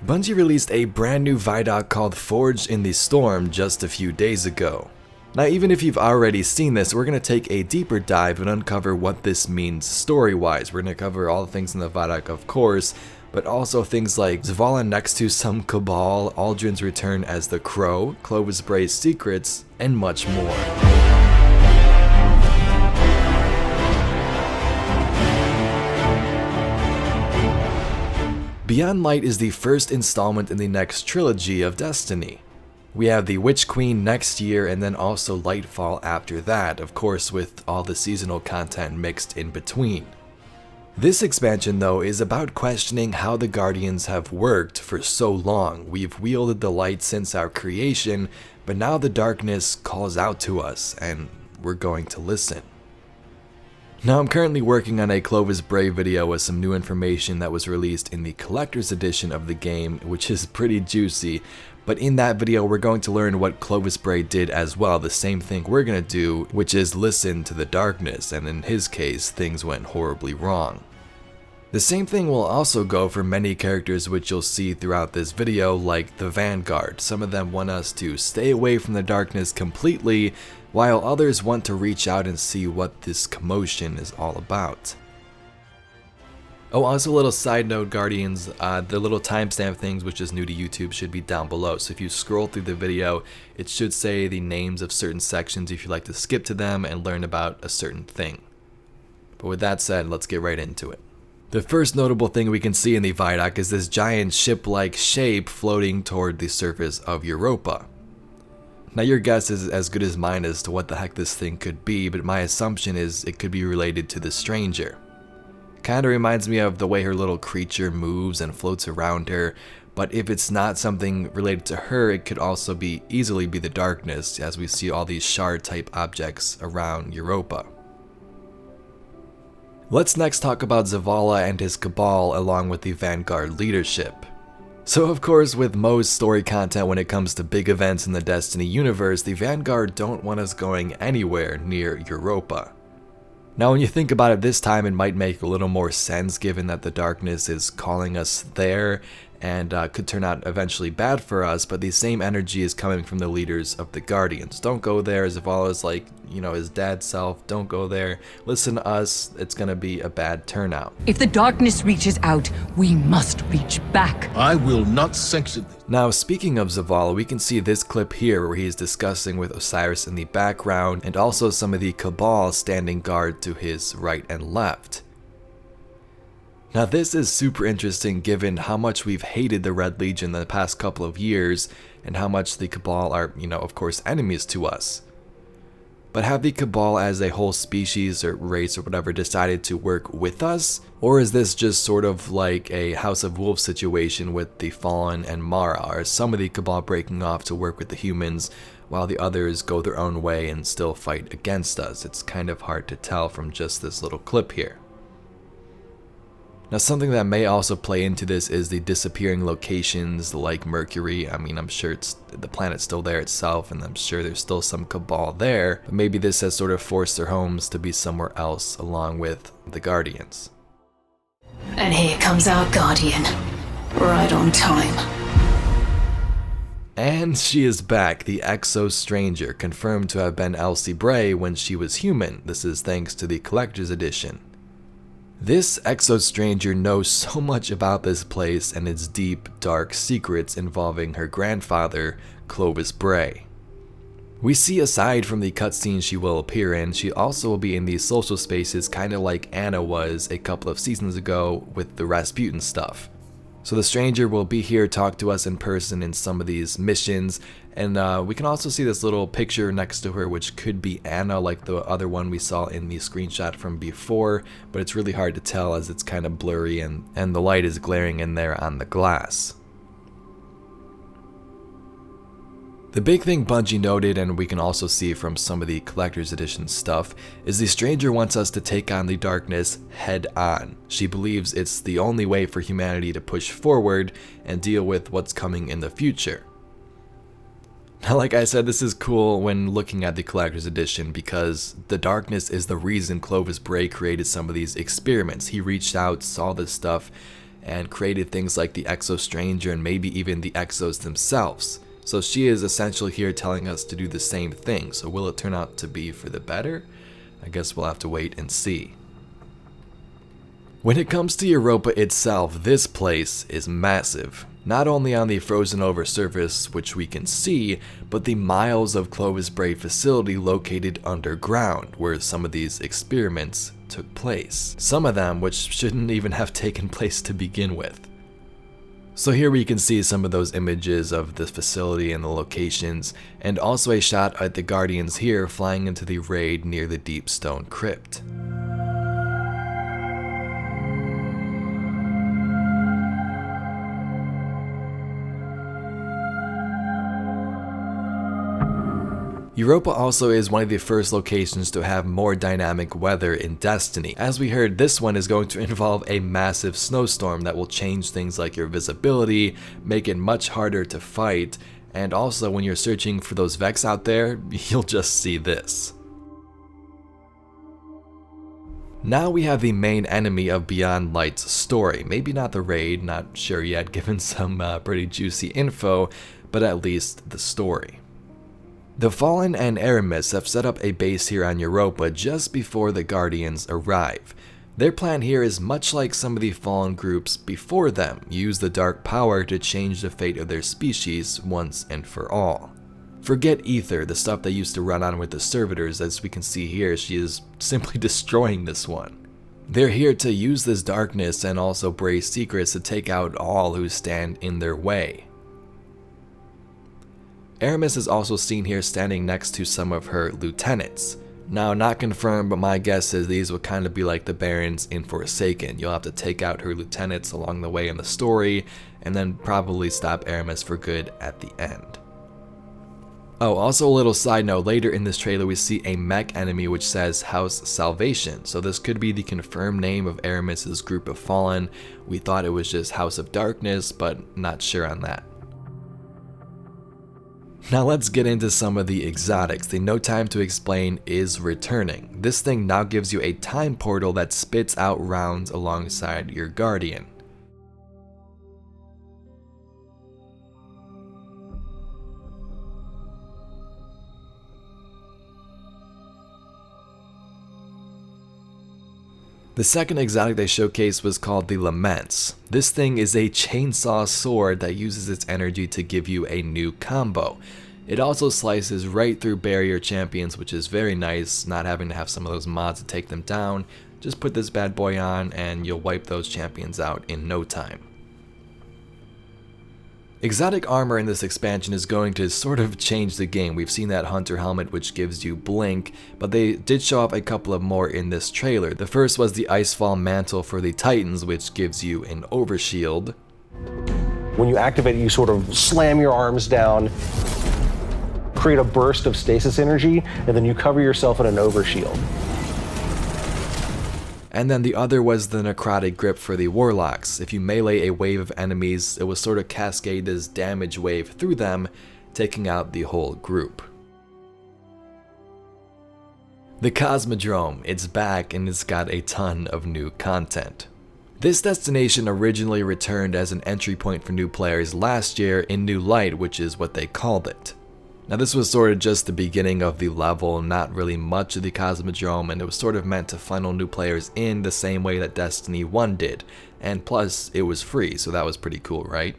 Bungie released a brand new vidoc called Forged in the Storm just a few days ago. Now, even if you've already seen this, we're going to take a deeper dive and uncover what this means story-wise. We're going to cover all the things in the vidoc, of course, but also things like Zavala next to some Cabal, Uldren's return as the Crow, Clovis Bray's secrets, and much more. Beyond Light is the first installment in the next trilogy of Destiny. We have the Witch Queen next year and then also Lightfall after that, of course with all the seasonal content mixed in between. This expansion though is about questioning how the Guardians have worked for so long. We've wielded the light since our creation, but now the darkness calls out to us and we're going to listen. Now I'm currently working on a Clovis Bray video with some new information that was released in the collector's edition of the game, which is pretty juicy, but in that video we're going to learn what Clovis Bray did as well, the same thing we're going to do, which is listen to the darkness, and in his case things went horribly wrong. The same thing will also go for many characters which you'll see throughout this video, like the Vanguard. Some of them want us to stay away from the darkness completely, while others want to reach out and see what this commotion is all about. Oh, also a little side note, Guardians, the little timestamp things which is new to YouTube should be down below, so if you scroll through the video, it should say the names of certain sections if you'd like to skip to them and learn about a certain thing. But with that said, let's get right into it. The first notable thing we can see in the vidoc is this giant ship-like shape floating toward the surface of Europa. Now your guess is as good as mine as to what the heck this thing could be, but my assumption is it could be related to the Stranger. Kinda reminds me of the way her little creature moves and floats around her, but if it's not something related to her, it could also easily be the darkness, as we see all these shard type objects around Europa. Let's next talk about Zavala and his Cabal along with the Vanguard leadership. So of course, with most story content when it comes to big events in the Destiny universe, the Vanguard don't want us going anywhere near Europa. Now when you think about it this time, it might make a little more sense given that the darkness is calling us there and could turn out eventually bad for us, but the same energy is coming from the leaders of the Guardians. Don't go there. Zavala's like, you know, his dad's self, don't go there. Listen to us, it's gonna be a bad turnout. If the darkness reaches out, we must reach back. I will not sanction this. Now speaking of Zavala, we can see this clip here where he is discussing with Osiris in the background and also some of the Cabal standing guard to his right and left. Now this is super interesting given how much we've hated the Red Legion the past couple of years and how much the Cabal are, you know, of course enemies to us. But have the Cabal as a whole species or race or whatever decided to work with us? Or is this just sort of like a House of Wolves situation with the Fallen and Mara? Are some of the Cabal breaking off to work with the humans while the others go their own way and still fight against us? It's kind of hard to tell from just this little clip here. Now something that may also play into this is the disappearing locations like Mercury. I mean, I'm sure the planet's still there itself, and I'm sure there's still some Cabal there, but maybe this has sort of forced their homes to be somewhere else along with the Guardians. And here comes our Guardian, right on time. And she is back, the Exo Stranger, confirmed to have been Elsie Bray when she was human. This is thanks to the Collector's Edition. This Exo Stranger knows so much about this place and its deep, dark secrets involving her grandfather, Clovis Bray. We see aside from the cutscenes she will appear in, she also will be in these social spaces kinda like Anna was a couple of seasons ago with the Rasputin stuff. So the Stranger will be here, talk to us in person in some of these missions, and we can also see this little picture next to her which could be Anna like the other one we saw in the screenshot from before, but it's really hard to tell as it's kind of blurry and the light is glaring in there on the glass. The big thing Bungie noted, and we can also see from some of the Collector's Edition stuff, is the Stranger wants us to take on the darkness head on. She believes it's the only way for humanity to push forward and deal with what's coming in the future. Now, like I said, this is cool when looking at the Collector's Edition because the darkness is the reason Clovis Bray created some of these experiments. He reached out, saw this stuff, and created things like the Exo Stranger and maybe even the Exos themselves. So she is essentially here telling us to do the same thing. So will it turn out to be for the better? I guess we'll have to wait and see. When it comes to Europa itself, this place is massive. Not only on the frozen over surface, which we can see, but the miles of Clovis Bray facility located underground, where some of these experiments took place. Some of them which shouldn't even have taken place to begin with. So here we can see some of those images of the facility and the locations, and also a shot at the Guardians here flying into the raid near the Deep Stone Crypt. Europa also is one of the first locations to have more dynamic weather in Destiny. As we heard, this one is going to involve a massive snowstorm that will change things like your visibility, make it much harder to fight, and also when you're searching for those Vex out there, you'll just see this. Now we have the main enemy of Beyond Light's story. Maybe not the raid, not sure yet given some pretty juicy info, but at least the story. The Fallen and Eramis have set up a base here on Europa just before the Guardians arrive. Their plan here is much like some of the Fallen groups before them, use the dark power to change the fate of their species once and for all. Forget Ether, the stuff they used to run on with the servitors. As we can see here, she is simply destroying this one. They're here to use this darkness and also Bray's secrets to take out all who stand in their way. Eramis is also seen here standing next to some of her lieutenants. Now, not confirmed, but my guess is these will kind of be like the Barons in Forsaken. You'll have to take out her lieutenants along the way in the story, and then probably stop Eramis for good at the end. Oh, also a little side note, later in this trailer we see a mech enemy which says House Salvation, so this could be the confirmed name of Eramis's group of Fallen. We thought it was just House of Darkness, but not sure on that. Now let's get into some of the exotics. The No Time to Explain is returning. This thing now gives you a time portal that spits out rounds alongside your Guardian. The second exotic they showcased was called the Laments. This thing is a chainsaw sword that uses its energy to give you a new combo. It also slices right through barrier champions, which is very nice, not having to have some of those mods to take them down. Just put this bad boy on and you'll wipe those champions out in no time. Exotic armor in this expansion is going to sort of change the game. We've seen that Hunter helmet which gives you blink, but they did show off a couple of more in this trailer. The first was the Icefall mantle for the Titans, which gives you an overshield. When you activate it, you sort of slam your arms down, create a burst of stasis energy, and then you cover yourself in an overshield. And then the other was the Necrotic Grip for the Warlocks. If you melee a wave of enemies, it will sort of cascade this damage wave through them, taking out the whole group. The Cosmodrome, it's back and it's got a ton of new content. This destination originally returned as an entry point for new players last year in New Light, which is what they called it. Now this was sort of just the beginning of the level, not really much of the Cosmodrome, and it was sort of meant to funnel new players in the same way that Destiny 1 did, and plus it was free, so that was pretty cool, right?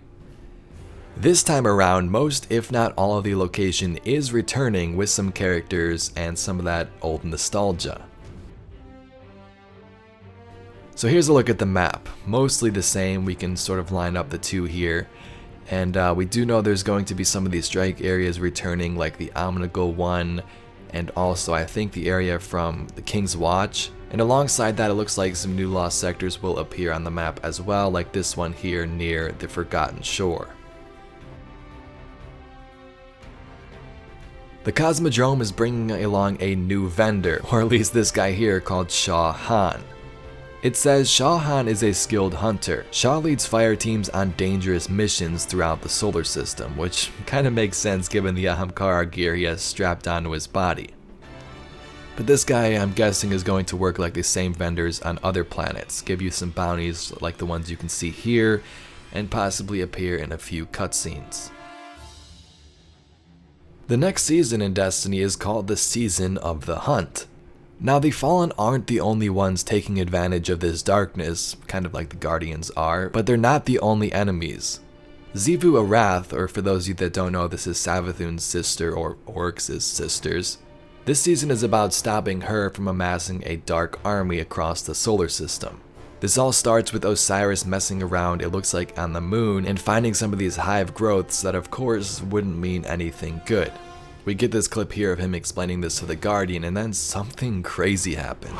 This time around, most if not all of the location is returning with some characters and some of that old nostalgia. So here's a look at the map, mostly the same. We can sort of line up the two here. And we do know there's going to be some of these strike areas returning, like the Omnigal one, and also I think the area from the King's Watch. And alongside that, it looks like some new lost sectors will appear on the map as well, like this one here near the Forgotten Shore. The Cosmodrome is bringing along a new vendor, or at least this guy here called Shaw Han. It says Shaw Han is a skilled hunter. Shaw leads fire teams on dangerous missions throughout the solar system, which kind of makes sense given the Ahamkara gear he has strapped onto his body. But this guy, I'm guessing, is going to work like the same vendors on other planets, give you some bounties like the ones you can see here, and possibly appear in a few cutscenes. The next season in Destiny is called the Season of the Hunt. Now, the Fallen aren't the only ones taking advantage of this darkness, kind of like the Guardians are, but they're not the only enemies. Xivu Arath, or for those of you that don't know, this is Savathun's sister, or Oryx's sisters. This season is about stopping her from amassing a dark army across the solar system. This all starts with Osiris messing around, it looks like, on the moon, and finding some of these hive growths that of course wouldn't mean anything good. We get this clip here of him explaining this to the Guardian, and then something crazy happens.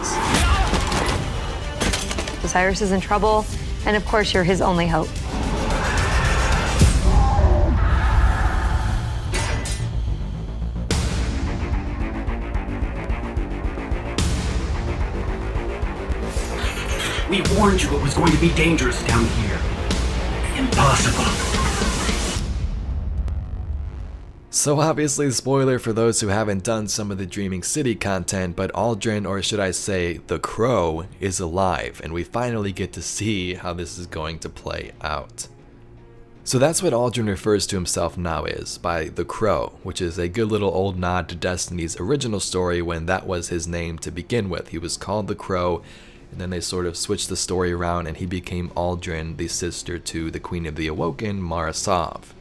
Osiris is in trouble, and of course you're his only hope. We warned you it was going to be dangerous down here. Impossible. So obviously, spoiler for those who haven't done some of the Dreaming City content, but Uldren, or should I say, the Crow, is alive, and we finally get to see how this is going to play out. So that's what Uldren refers to himself now as, by the Crow, which is a good little old nod to Destiny's original story when that was his name to begin with. He was called the Crow, and then they sort of switched the story around and he became Uldren, the sister to the Queen of the Awoken, Mara Sov.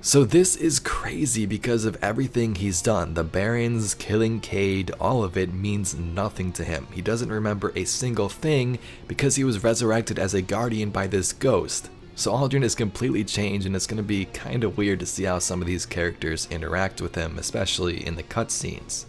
So this is crazy because of everything he's done. The Barons, killing Cade, all of it means nothing to him. He doesn't remember a single thing because he was resurrected as a guardian by this ghost. So Uldren is completely changed, and it's going to be kind of weird to see how some of these characters interact with him, especially in the cutscenes.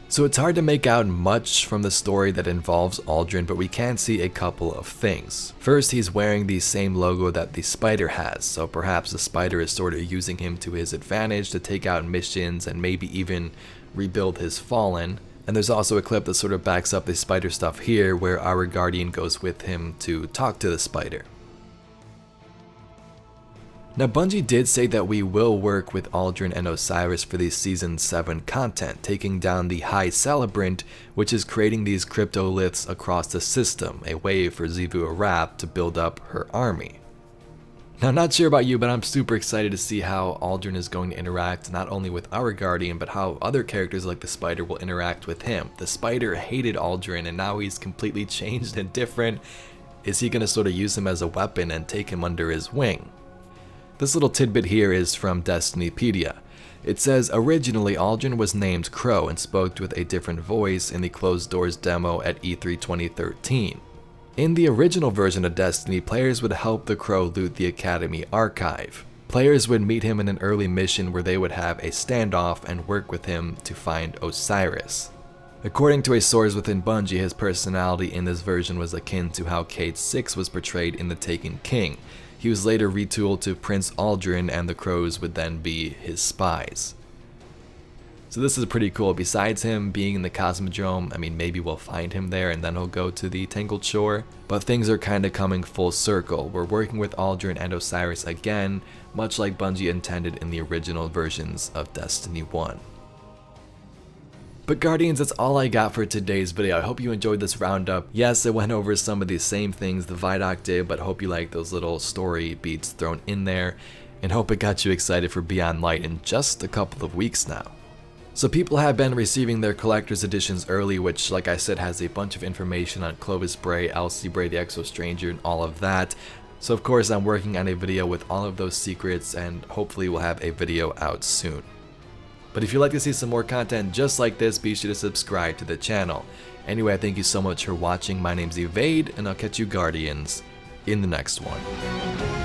So it's hard to make out much from the story that involves Uldren, but we can see a couple of things. First, he's wearing the same logo that the spider has, so perhaps the spider is sort of using him to his advantage to take out missions and maybe even rebuild his fallen. And there's also a clip that sort of backs up the spider stuff here, where our guardian goes with him to talk to the spider. Now, Bungie did say that we will work with Uldren and Osiris for the Season 7 content, taking down the High Celebrant, which is creating these cryptoliths across the system, a way for Xivu Arath to build up her army. Now, not sure about you, but I'm super excited to see how Uldren is going to interact not only with our Guardian, but how other characters like the Spider will interact with him. The Spider hated Uldren, and now he's completely changed and different. Is he going to sort of use him as a weapon and take him under his wing? This little tidbit here is from Destinypedia. It says, originally Uldren was named Crow and spoke with a different voice in the Closed Doors demo at E3 2013. In the original version of Destiny, players would help the Crow loot the Academy archive. Players would meet him in an early mission where they would have a standoff and work with him to find Osiris. According to a source within Bungie, his personality in this version was akin to how Cade 6 was portrayed in The Taken King. He was later retooled to Prince Uldren, and the Crows would then be his spies. So this is pretty cool. Besides him being in the Cosmodrome, I mean, maybe we'll find him there and then he'll go to the Tangled Shore. But things are kind of coming full circle. We're working with Uldren and Osiris again, much like Bungie intended in the original versions of Destiny 1. But Guardians, that's all I got for today's video. I hope you enjoyed this roundup. Yes, it went over some of the same things the vidoc did, but hope you like those little story beats thrown in there, and hope it got you excited for Beyond Light in just a couple of weeks now. So people have been receiving their collector's editions early, which, like I said, has a bunch of information on Clovis Bray, Elsie Bray, the Exo Stranger, and all of that. So of course I'm working on a video with all of those secrets, and hopefully we'll have a video out soon. But if you'd like to see some more content just like this, be sure to subscribe to the channel. Anyway, thank you so much for watching. My name's Evade, and I'll catch you Guardians in the next one.